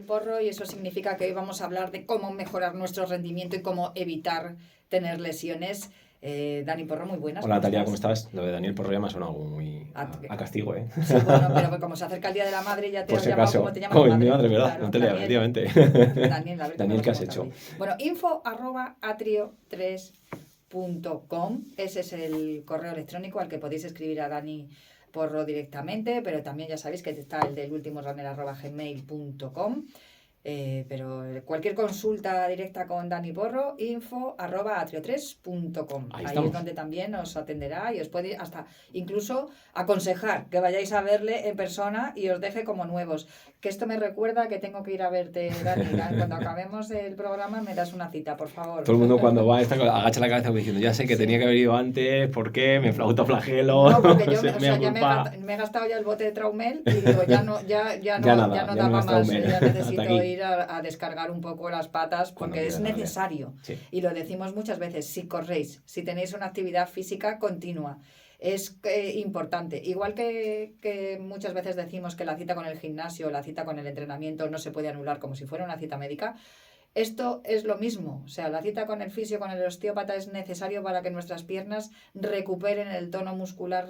Porro y eso significa que hoy vamos a hablar de cómo mejorar nuestro rendimiento y cómo evitar tener lesiones. Dani Porro, muy buenas. Hola Natalia, ¿cómo estás? Lo de Daniel Porro ya me ha sonado muy a castigo, ¿eh? Sí, bueno, pero como se acerca el Día de la Madre ya te Por has si llamado acaso, como te llamas como madre. mi madre, ¿verdad? Claro, Natalia, Daniel, efectivamente. Daniel, a ver Daniel, ¿qué has hecho? bueno, info@atrio3.com, ese es el correo electrónico al que podéis escribir a Dani Porro directamente, pero también ya sabéis que está el del ultimorunner@gmail.com. Pero cualquier consulta directa con Dani Porro, info@atrio3.com. Ahí es donde también os atenderá y os puede hasta incluso aconsejar que vayáis a verle en persona y os deje como nuevos. Que esto me recuerda que tengo que ir a verte, Dani. Cuando acabemos el programa me das una cita, por favor. Todo el mundo cuando va agacha la cabeza diciendo, ya sé que tenía que haber ido antes, ¿por qué? Me flagelo. No, porque yo me he gastado ya el bote de Traumel y digo, ya no daba más, ya necesito ir a descargar un poco las patas porque es necesario. Sí. Y lo decimos muchas veces, si corréis, si tenéis una actividad física continua, es importante. Igual que muchas veces decimos que la cita con el gimnasio, la cita con el entrenamiento no se puede anular como si fuera una cita médica, esto es lo mismo, o sea, la cita con el fisio, con el osteópata es necesario para que nuestras piernas recuperen el tono muscular,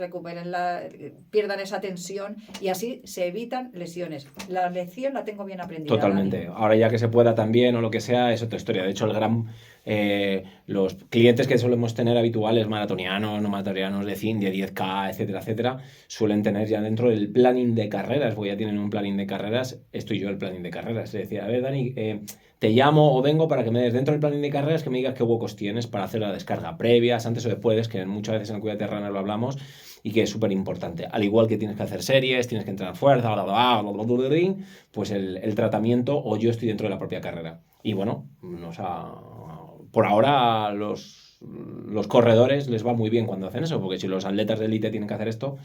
pierdan esa tensión y así se evitan lesiones. La lección la tengo bien aprendida. Totalmente. Dani. Ahora ya que se pueda también o lo que sea, es otra historia. De hecho, los clientes que solemos tener habituales, maratonianos, no maratonianos de 10K, etcétera, etcétera, suelen tener ya dentro del planning de carreras, porque ya tienen un planning de carreras, estoy yo el planning de carreras. Es decir, a ver, Dani, te llamo o vengo para que me des dentro del planning de carreras que me digas qué huecos tienes para hacer la descarga previas, antes o después, que muchas veces en el Cuídate Runner lo hablamos y que es súper importante. Al igual que tienes que hacer series, tienes que entrenar fuerza, pues el tratamiento o yo estoy dentro de la propia carrera. Y bueno, por ahora los corredores les va muy bien cuando hacen eso, porque si los atletas de élite tienen que hacer esto,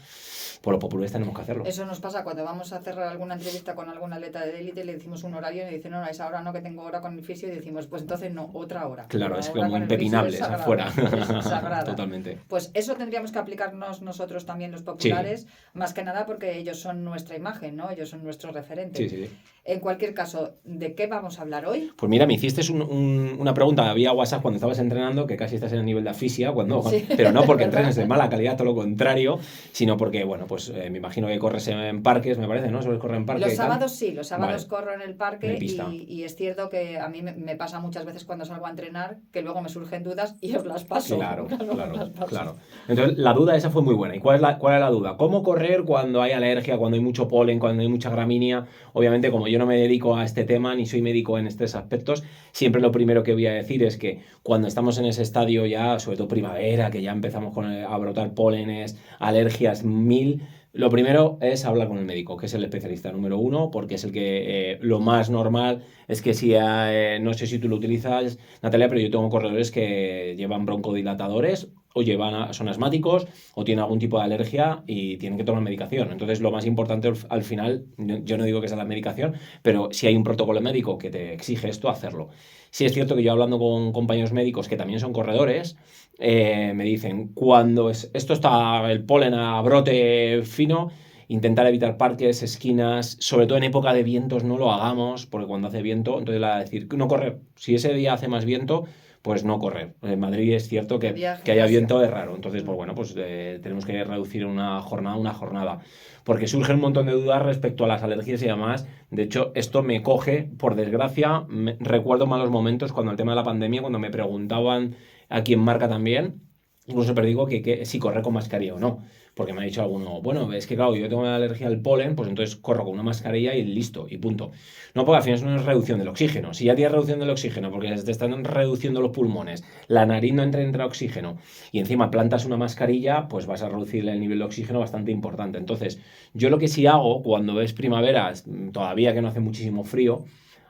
por los populares tenemos que hacerlo. Eso nos pasa cuando vamos a hacer alguna entrevista con algún atleta de élite, le decimos un horario y dicen, no, es ahora no, que tengo hora con el fisio, y decimos, pues entonces no, otra hora. Claro, es como impepinable, es afuera. Totalmente. Pues eso tendríamos que aplicarnos nosotros también los populares, sí. Más que nada porque ellos son nuestra imagen, ¿no? Ellos son nuestros referentes. Sí. En cualquier caso, ¿de qué vamos a hablar hoy? Pues mira, me hiciste una pregunta vía WhatsApp cuando estabas entrenando, que casi estás en el nivel de asfixia, sí. Pero no porque entrenes de mala calidad, todo lo contrario, sino porque, bueno, pues me imagino que corres en parques, me parece, ¿no? ¿Sueles correr en parques? Los sábados sí, los sábados corro en el parque y es cierto que a mí me pasa muchas veces cuando salgo a entrenar que luego me surgen dudas y os las paso. Claro. Entonces, la duda esa fue muy buena. ¿Y cuál es la duda? ¿Cómo correr cuando hay alergia, cuando hay mucho polen, cuando hay mucha gramínea? Obviamente, como yo no me dedico a este tema ni soy médico en estos aspectos, siempre lo primero que voy a decir es que cuando estamos en ese estadio ya, sobre todo primavera, que ya empezamos a brotar pólenes, alergias 1000, lo primero es hablar con el médico, que es el especialista número 1, porque es el que lo más normal es que si, no sé si tú lo utilizas, Natalia, pero yo tengo corredores que llevan broncodilatadores o son asmáticos o tienen algún tipo de alergia y tienen que tomar medicación. Entonces, lo más importante al final, yo no digo que sea la medicación, pero si hay un protocolo médico que te exige esto, hacerlo. Sí es cierto que yo hablando con compañeros médicos que también son corredores, me dicen, cuando esto está el polen a brote fino, intentar evitar parques, esquinas, sobre todo en época de vientos no lo hagamos, porque cuando hace viento, entonces decir, no correr. Si ese día hace más viento, pues no correr. En Madrid es cierto que haya viento es raro. Entonces, pues bueno, pues tenemos que reducir una jornada. Porque surgen un montón de dudas respecto a las alergias y demás. De hecho, esto me coge, por desgracia, recuerdo malos momentos cuando el tema de la pandemia, cuando me preguntaban aquí en Marca también, incluso siempre digo que si correr con mascarilla o no. Porque me ha dicho alguno, bueno, es que claro, yo tengo alergia al polen, pues entonces corro con una mascarilla y listo, y punto. No, porque al final es una reducción del oxígeno. Si ya tienes reducción del oxígeno, porque se te están reduciendo los pulmones, la nariz no entra oxígeno, y encima plantas una mascarilla, pues vas a reducir el nivel de oxígeno bastante importante. Entonces, yo lo que sí hago cuando es primavera, todavía que no hace muchísimo frío,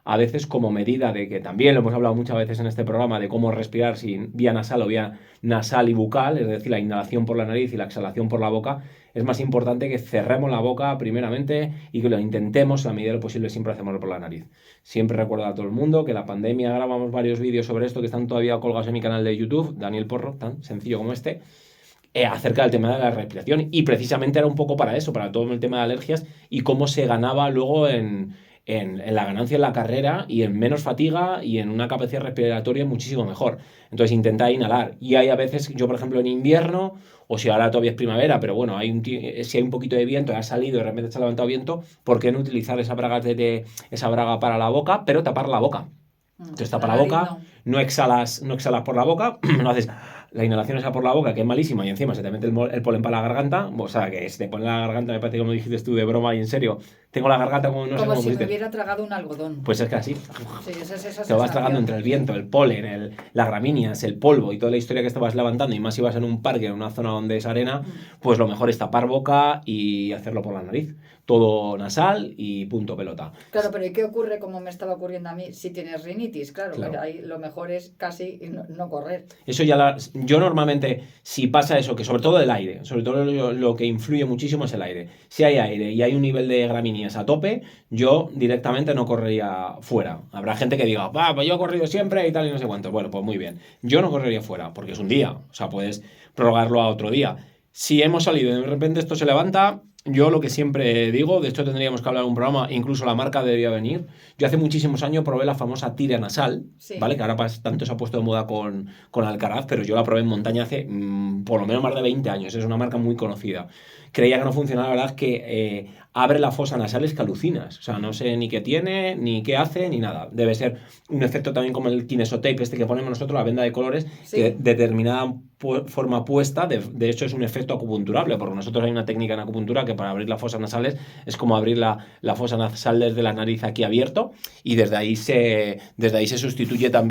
a veces como medida de que también lo hemos hablado muchas veces en este programa de cómo respirar sin vía nasal o vía nasal y bucal, es decir, la inhalación por la nariz y la exhalación por la boca, es más importante que cerremos la boca primeramente y que lo intentemos a la medida de lo posible siempre hacemoslo por la nariz. Siempre recuerdo a todo el mundo que la pandemia, grabamos varios vídeos sobre esto que están todavía colgados en mi canal de YouTube, Daniel Porro, tan sencillo como este, acerca del tema de la respiración, y precisamente era un poco para eso, para todo el tema de alergias y cómo se ganaba luego en en la ganancia en la carrera y en menos fatiga y en una capacidad respiratoria muchísimo mejor. Entonces intenta inhalar. Y hay a veces, yo por ejemplo en invierno, o si ahora todavía es primavera, pero bueno, si hay un poquito de viento, ha salido y de repente se ha levantado viento, ¿por qué no utilizar esa braga para la boca, pero tapar la boca? Entonces tapa la boca, no exhalas por la boca, no haces la inhalación esa por la boca, que es malísima, y encima se te mete el polen para la garganta, o sea, que se te pone la garganta, me parece como dijiste tú de broma y en serio, tengo la garganta como no sé cómo si me hubiera tragado un algodón. Pues es que así. Sí, esa te vas tragando entre el viento, el polen, las gramíneas, el polvo y toda la historia que te vas levantando, y más si vas en un parque, en una zona donde es arena, pues lo mejor es tapar boca y hacerlo por la nariz. Todo nasal y punto pelota. Claro, pero ¿y qué ocurre, como me estaba ocurriendo a mí, si tienes rinitis? Claro. Ahí lo mejor es casi no correr. Eso ya yo normalmente, si pasa eso, que sobre todo el aire, sobre todo lo que influye muchísimo es el aire. Si hay aire y hay un nivel de gramíneas a tope, yo directamente no correría fuera. Habrá gente que diga, pues yo he corrido siempre y tal y no sé cuánto. Bueno, pues muy bien. Yo no correría fuera, porque es un día. O sea, puedes prorrogarlo a otro día. Si hemos salido y de repente esto se levanta, yo lo que siempre digo, de esto tendríamos que hablar en un programa, incluso la marca debería venir. Yo hace muchísimos años probé la famosa tira nasal, sí. ¿Vale? Que ahora tanto se ha puesto de moda con Alcaraz, pero yo la probé en montaña hace por lo menos más de 20 años. Es una marca muy conocida. Creía que no funcionaba, la verdad es que abre la fosa nasal, es que alucinas. O sea, no sé ni qué tiene, ni qué hace, ni nada. Debe ser un efecto también como el kinesotape este que ponemos nosotros, la venda de colores, sí. Que determinada forma puesta, de hecho es un efecto acupunturable, porque nosotros hay una técnica en acupuntura que para abrir las fosas nasales es como abrir la fosa nasal desde la nariz aquí abierto, y desde ahí se sustituye también